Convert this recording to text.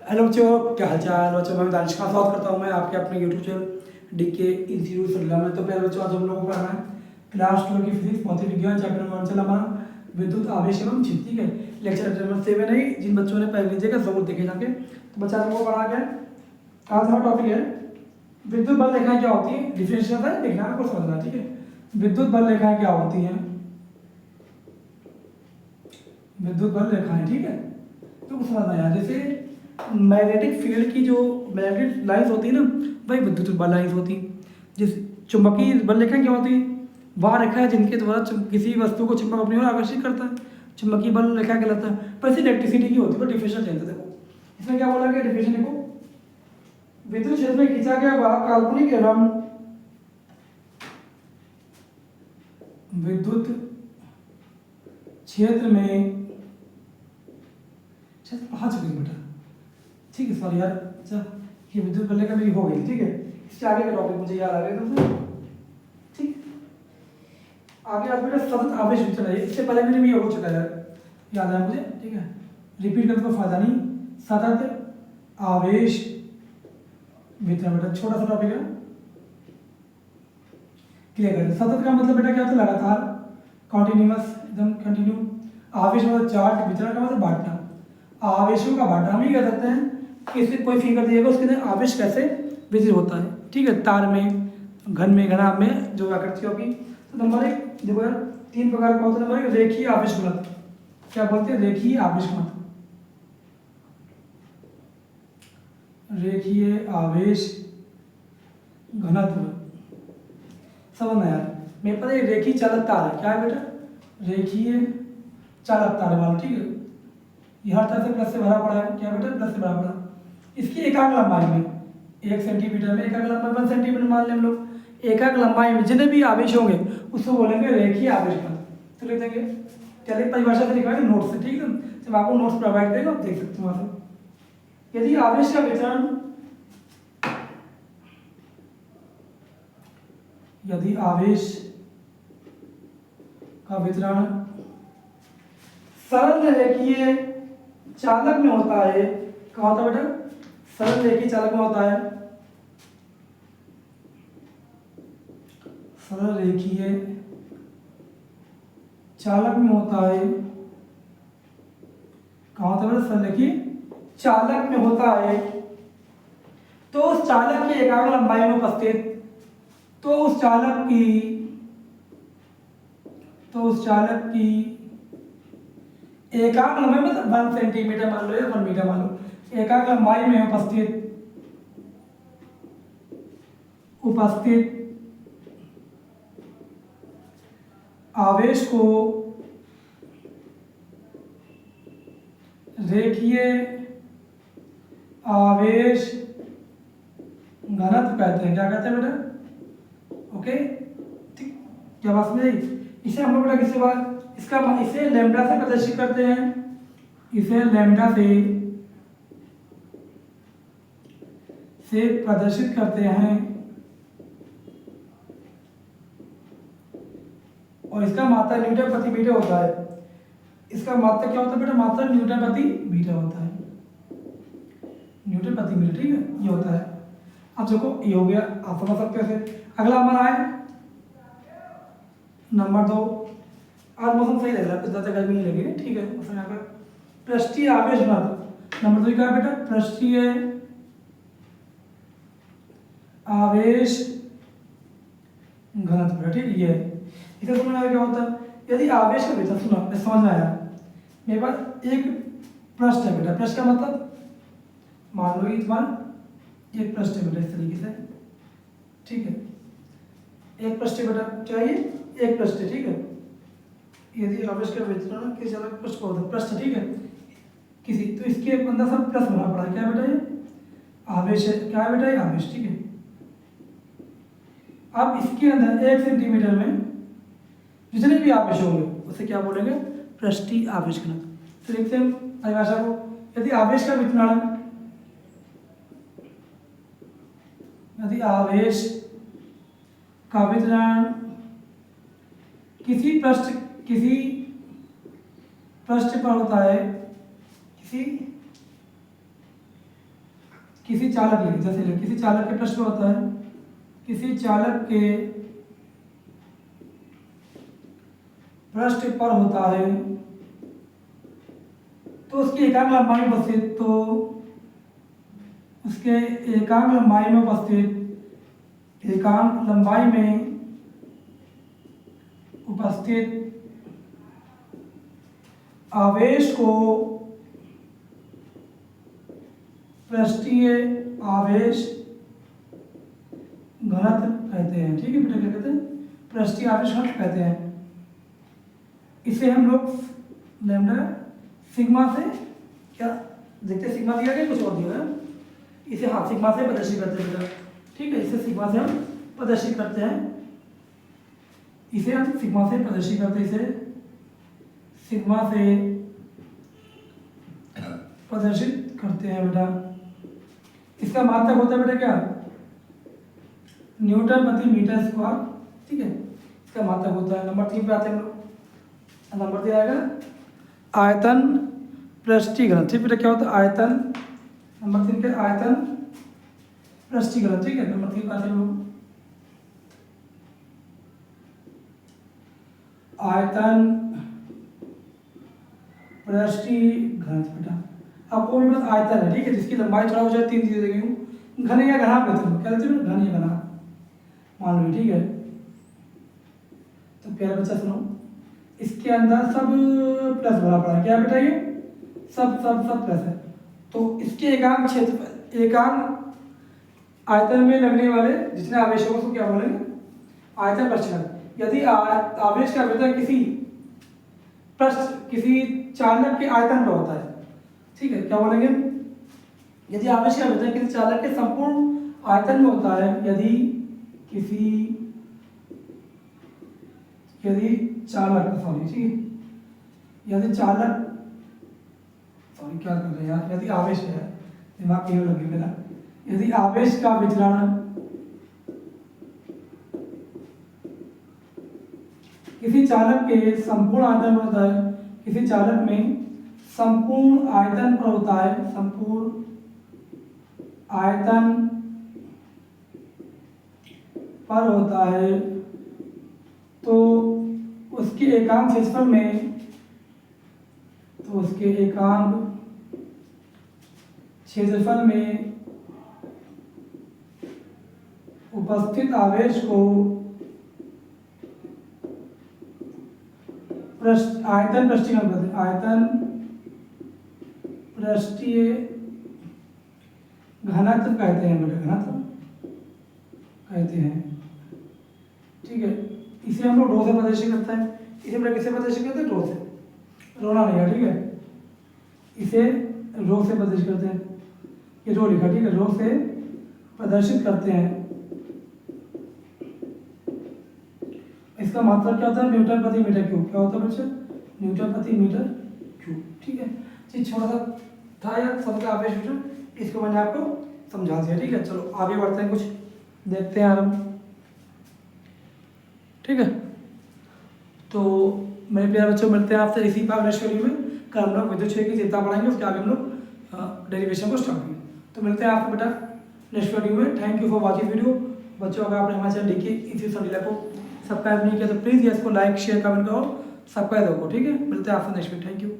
Hello बच्चों, क्या हालचाल बच्चों। मैं दानिश का स्वागत करता हूँ मैं आपके अपने यूट्यूब चैनल डीके इंस्टीट्यूट सल्ला में। तो पहले बच्चों आज हम लोगों को पढ़ना है क्लास 12 की फिजिक्स भौतिक विज्ञान चैप्टर नंबर 1 चला हमारा विद्युत आवेश एवं छिद। ठीक है, लेक्चर नंबर 7 है। जिन बच्चों ने पहले लीजिएगा जरूर देखे जाके। तो बच्चा लोगों को पढ़ा गया। आज हमारा टॉपिक है विद्युत बल रेखाएं क्या होती है। डिफरेंशियल है, देखना आपको समझना है। ठीक है, विद्युत बल रेखाएं क्या होती हैं, विद्युत बल रेखाएं। ठीक है, तो कुछ समझना है। जैसे मैग्नेटिक फील्ड की जो मैग्नेटिक लाइंस होती है ना, वही विद्युत बल लाइंस होती है। जिस चुंबकीय बल रेखा क्या होती है, वह रेखा है जिनके द्वारा किसी वस्तु को चुंबक अपनी ओर आकर्षित करता है, चुंबकीय बल रेखा कहलाता है। पर इसी इलेक्ट्रिसिटी की होती है, पर डिफिनेशन चलता है। देखो इसमें क्या बोला गया, डिफिनेशन देखो, विद्युत क्षेत्र में खींचा गया वह काल्पनिक एवं विद्युत क्षेत्र में 5 किलोमीटर। ठीक है, सॉरी यार। अच्छा, ये विद्युत बल रेखा मेरी हो गई। ठीक है, इससे आगे का टॉपिक मुझे याद आ गया तुमसे। ठीक, आगे आज बेटा सतत आवेश वितरण है। इससे पहले मैंने भी हो चुका है, याद है मुझे। ठीक है, रिपीट करने का फायदा नहीं। सतत आवेश वितरण बेटा छोटा सा टॉपिक है, क्लियर कर। सतत का मतलब बेटा क्या होता है, लगातार, कॉन्टिन्यूअस, एकदम कंटिन्यू। आवेश मतलब चार्ज, वितरण का मतलब बांटना, आवेशों का बांटना। हम ये कह सकते हैं कि इसमें कोई फिगर दिएगा उसके अंदर आवेश कैसे वितरित होता है। ठीक है, तार में, घन में, घनाभ में जो आकृति होगी। तो नंबर 1 देखो यार, 3 प्रकार का होता है। नंबर 1 रेखीय आवेश घनत्व। क्या बोलते हैं, रेखीय आवेश घनत्व। रेखीय आवेश घनत्व समझना यार। मेरे पास एक रेखीय चालक तार है। क्या है बेटा, रेखीय चालक तार है। ठीक है, ये हर तरह से प्लस से भरा पड़ा है। क्या बेटा, प्लस से भरा पड़ा। इसकी एकाग्र लंबाई में 1 सेंटीमीटर में एकाग्र लंबाई 1 सेंटीमीटर मान लें हम लोग। एकाग्र लंबाई में जितने भी आवेश होंगे उसको बोलेंगे रेखीय आवेश घनत्व। तो लिख देंगे, चलिए परिभाषा से लिखवाएंगे नोट से। ठीक है, जब आपको नोट्स प्रोवाइड करेंगे आप देख सकते हो वहां से। यदि आवेश का वितरण, यदि आवेश का वितरण सरल रेखीय चालक में होता है। कहाँ होता है बेटा, सरल रेखीय चालक में होता है। सरल रेखीय चालक में होता है। कहाँ होता है बेटा, सरल रेखीय चालक में होता है। तो उस चालक की एकाग्र लंबाई में उपस्थित, तो उस चालक की एकाग्र लंबाई मतलब 1 सेंटीमीटर मान लो या 1 मीटर मान लो, एकाग्र लंबाई में उपस्थित आवेश को रेखीय आवेश घनत्व कहते हैं। क्या कहते हैं बेटा, ओके। ठीक, क्या बात समझ आई। इसे हम लोग बेटा किससे बात, इसे लैम्ब्डा से प्रदर्शित करते हैं। इसे लैम्ब्डा से प्रदर्शित करते हैं। और इसका मात्रा न्यूटन प्रति मीटर होता है। इसका मात्रा क्या होता है बेटा, मात्रा न्यूटन प्रति मीटर होता है। न्यूटन प्रति मीटर, ठीक है, ये होता है। अब देखो ये हो गया, आप समझ सकते हैं। अगला हमारा है नंबर 2। आज मौसम सही लग रहा है, ज़्यादा गर्मी नहीं लगी है। ठीक है, मौसम यहाँ पर पृष्ठीय आवेश घनत्व। नंबर 2 क्या है बेटा, पृष्ठीय आवेश घनत्व। ठीक है, ये है। इसे समझ में क्या होता है, यदि आवेश का वितरण, सुनो मैं समझ में आया। मेरे पास एक पृष्ठ है बेटा, पृष्ठ का मतलब मान लो ये तुम्हारा एक पृष्ठ है बेटा, इस तरीके से। ठीक है, एक पृष्ठ है बेटा, चाहिए एक पृष्ठ है। ठीक है, यदि आवेश का वितरण किसी अलग पृष्ठ पर होता है, पृष्ठ, ठीक है, किसी, तो इसके अंदर सब प्लस होना पड़ा है। क्या बेटा, ये आवेश है। क्या है बेटा, ये आवेश। ठीक है, अब इसके अंदर 1 सेंटीमीटर में जितने भी आवेश होंगे उसे क्या बोलेंगे, पृष्ठीय आवेश घनत्व। तो देखते हैं परिभाषा को। यदि आवेश का वितरण, यदि आवेश का वितरण किसी पृष्ठ पर होता है, किसी किसी चालक के, जैसे किसी चालक के पृष्ठ पर होता है, किसी चालक के पृष्ठ पर होता है तो उसकी एकांक लंबाई में उपस्थित, तो उसके एकांक लंबाई में उपस्थित, एकांक लंबाई में उपस्थित आवेश को पृष्ठीय आवेश घनत्व कहते हैं। ठीक है बेटा, क्या कहते हैं? पृष्ठीय आवेश घनत्व कहते हैं। इसे हम लोग लैम्डा सिग्मा से क्या देखते हैं, सिग्मा दिया गया कुछ और दिया है, इसे हाँ सिग्मा से प्रदर्शित करते हैं बेटा। ठीक है, इसे सिग्मा से हम प्रदर्शित करते हैं, इसे हम सिग्मा से प्रदर्शित करते हैं, इसे सिग्मा से प्रदर्शित करते हैं बेटा। इसका मात्रक होता है बेटा क्या? न्यूटन प्रति मीटर स्क्वायर। ठीक है, इसका मात्रक होता है। नंबर 3 पे आते हैं हम लोग। नंबर दिया जाएगा आयतन पृष्ठीय घनत्व। ठीक बेटा, क्या होता है? आयतन, नंबर 3 पे आयतन पृष्ठीय घनत्व। ठीक है, नंबर 3 पे आते हैं हम लोग। आयतन पृष्ठीय घनत्व बेटा, आपको भी बस आयतन है। ठीक है, जिसकी लंबाई थोड़ा हो जाए 3 चीजें देगी हूँ, घन या घना कहते हैं, क्या कहते हैं? घन या घना मान लो। ठीक है, तो प्यारे बच्चा सुनो, इसके अंदर सब प्लस भरा पड़ा है। क्या बेटा? ये सब सब सब प्लस है। तो इसके एकांक क्षेत्र, एकांक आयतन में लगने वाले जितने आवेश होंगे उसको क्या बोलेंगे? आयतन पृष्ठीय घनत्व। यदि आवेश का वितरण किसी चालक के आयतन पर होता है, ठीक है, क्या बोलेंगे? यदि आवेश का वितरण किसी चालक के संपूर्ण आयतन में होता है, यदि चालक, सॉरी ठीक है, यदि चालक, सॉरी क्या कर रहे हैं यार, यदि आवेश है, दिमाग क्यों लगे मेरा, यदि आवेश का वितरण किसी चालक के संपूर्ण आयतन पर होता है, किसी चालक में संपूर्ण आयतन पर होता है, संपूर्ण आयतन पर होता है, तो उसके एकांक क्षेत्रफल में, तो उसके एकांक क्षेत्रफल में उपस्थित आवेश को आयतन पृष्ठीय घनत्व, आयतन पृष्ठीय घनत्व कहते हैं बेटा, घनत्व कहते हैं। ठीक है, इसे हम लोग रो से प्रदर्शित करते हैं। इसे हम लोग किससे प्रदर्शित करते हैं? रो से, रोना नहीं है। ठीक है, इसे रो से प्रदर्शित करते हैं, ये रो लिखा। ठीक है, रो से प्रदर्शित करते हैं। इसका मात्रक क्या होता है? न्यूटन प्रति मीटर क्यूब। क्या होता है बच्चे? न्यूटन प्रति मीटर क्यूब। ठीक है, चीज छोटा सा था यार, सबका आवेश वितरण, इसको मैंने आपको समझा दिया। ठीक है, चलो आगे बढ़ते हैं, कुछ देखते हैं हम। ठीक है, तो मेरे प्यारे बच्चों, मिलते हैं आपसे इसी भाग नेक्स्ट वीडियो में। कल हम लोग विद्युत क्षेत्र की चिंता पढ़ाएंगे, उसके आगे हम लोग डेरिवेशन को स्टार्ट करेंगे। तो मिलते हैं आपसे बेटा नेक्स्ट वीडियो में। Thank you for watching video. बच्चों, अगर आपने हमारे चैनल देखिए इसी संडीला को सब्सक्राइब नहीं किया तो प्लीज़ इसको लाइक शेयर कमेंट करो, सब्सक्राइब करो। ठीक है, मिलते हैं आपसे नेक्स्ट वीडियो। Thank you.